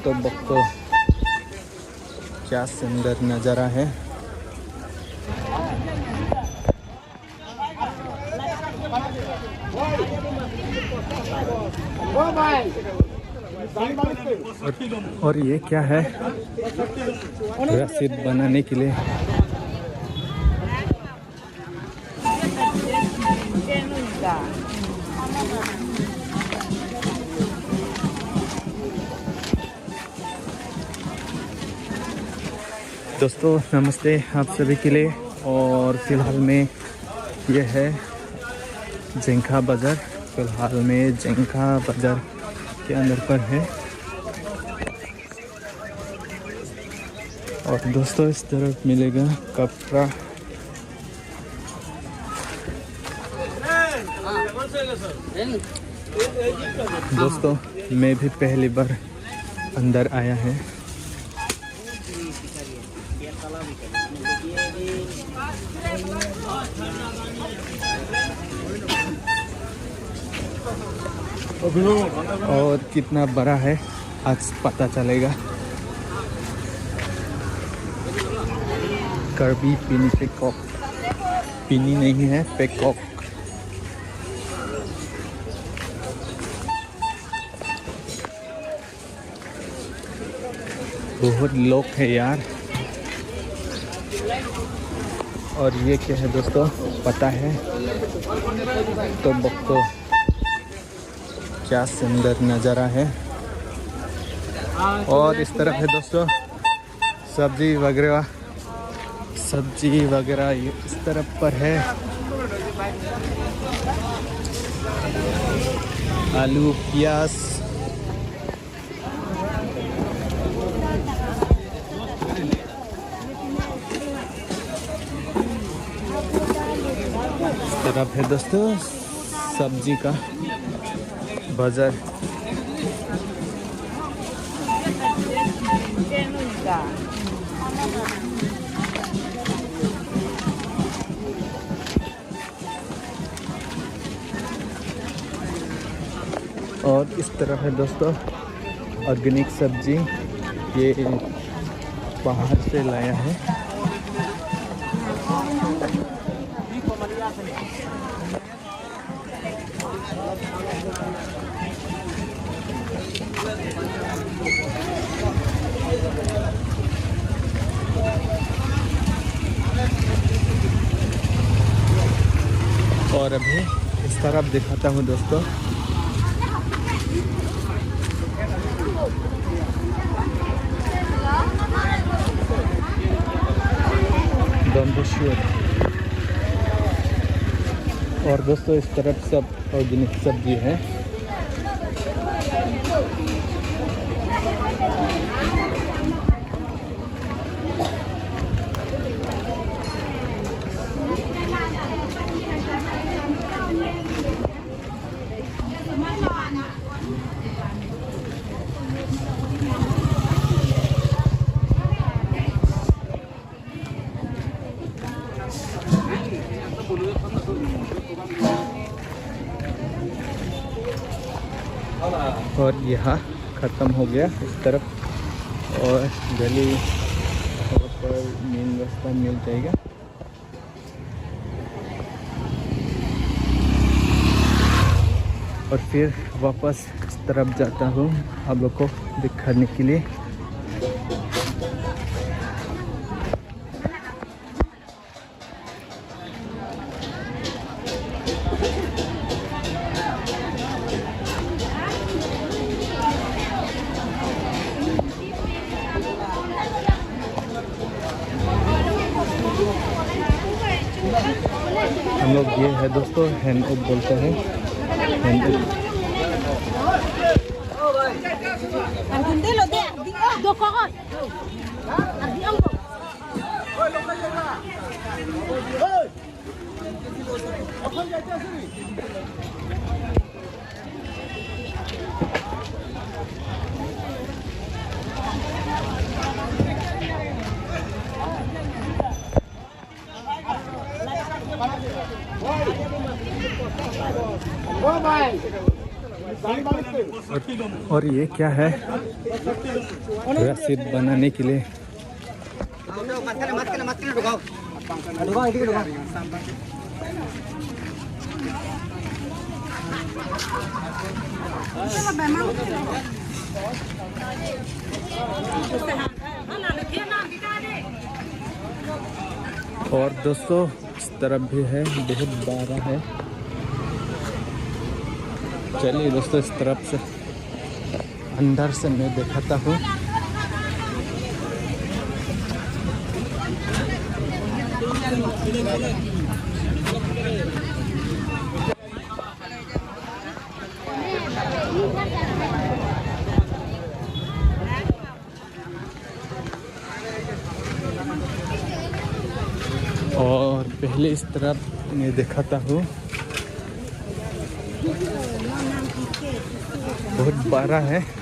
तो बक्को क्या सुंदर नज़ारा है। और ये क्या है, रसीद बनाने के लिए। दोस्तों नमस्ते आप सभी के लिए। और फिलहाल में ये है जिंका बाज़ार। फिलहाल में जिंका बाज़ार के अंदर पर है। और दोस्तों इस तरफ मिलेगा कपड़ा। दोस्तों मैं भी पहली बार अंदर आया है। और कितना बड़ा है आज पता चलेगा। कर्बी पिनी पेकॉक, पिनी नहीं है पेकॉक। बहुत लोग है यार। और ये क्या है दोस्तों पता है? तो बक्को क्या सुंदर नज़ारा है। और इस तरफ है दोस्तों सब्जी वगैरह इस तरफ पर है। आलू प्याज। इस तरफ है दोस्तों सब्जी का बाजार। और इस तरफ है दोस्तों ऑर्गेनिक सब्जी, ये बाहर से लाया है। और अभी इस तरफ दिखाता हूँ दोस्तों। और दोस्तों इस तरफ सब ऑर्गेनिक सब्जी है। और यहाँ ख़त्म हो गया इस तरफ। और गली पर मेन रास्ता मिल जाएगा। और फिर वापस इस तरफ जाता हूँ आप लोग को दिखाने के लिए। हम लोग ये है दोस्तों हैंड ऑफ बोलते हैं। Hand of. Vai! और ये क्या है, रसीद बनाने के लिए। और दोस्तों इस तरफ भी है, बहुत बड़ा है। चलिए दोस्तों इस तरफ से अंदर से मैं दिखाता हूँ। और पहले इस तरफ मैं दिखाता हूँ, बहुत बड़ा है।